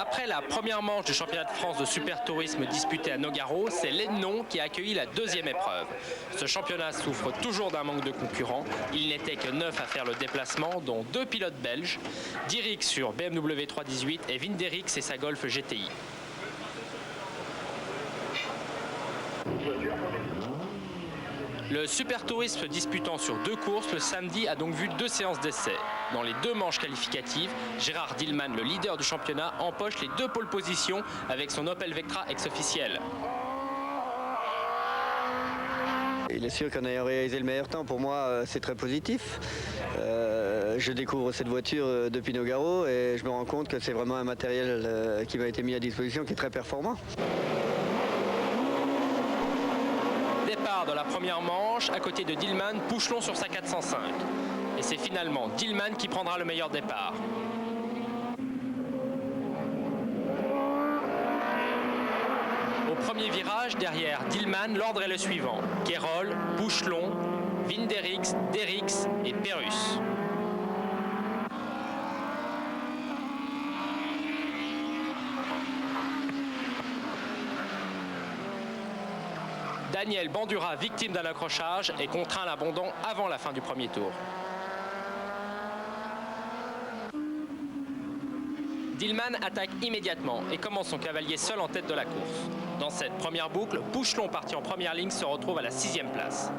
Après la première manche du championnat de France de super tourisme disputé à Nogaro, c'est l'Ednon qui a accueilli la deuxième épreuve. Ce championnat souffre toujours d'un manque de concurrents. Il n'était que 9 à faire le déplacement, dont 2 pilotes belges, Dirix sur BMW 318 et Vinderix et sa Golf GTI. Le super tourisme se disputant sur 2 courses, le samedi a donc vu 2 séances d'essai. Dans les 2 manches qualificatives, Gérard Dillmann, le leader du championnat, empoche les 2 pôles positions avec son Opel Vectra ex-officiel. Il est sûr qu'en ayant réalisé le meilleur temps, pour moi, c'est très positif. Je découvre cette voiture depuis Nogaro et je me rends compte que c'est vraiment un matériel qui m'a été mis à disposition qui est très performant. Départ de la première manche, à côté de Dillmann, Pouchelon sur sa 405. Et c'est finalement Dillmann qui prendra le meilleur départ. Au premier virage, derrière Dillmann, l'ordre est le suivant. Querol, Pouchelon, Vinderix, Derix et Perrus. Daniel Bandura, victime d'un accrochage, est contraint à l'abandon avant la fin du premier tour. Dillmann attaque immédiatement et commence son cavalier seul en tête de la course. Dans cette première boucle, Pouchelon, parti en première ligne, se retrouve à la 6e place.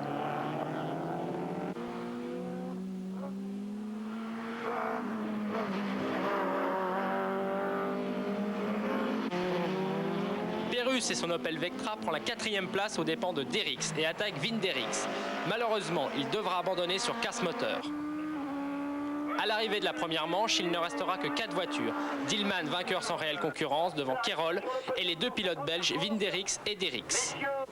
Perrus et son Opel Vectra prend la 4e place aux dépens de Derix et attaque Vinderix. Malheureusement, il devra abandonner sur casse moteur. À l'arrivée de la première manche, il ne restera que 4 voitures. Dillmann vainqueur sans réelle concurrence devant Querol et les 2 pilotes belges Vinderix et Derix.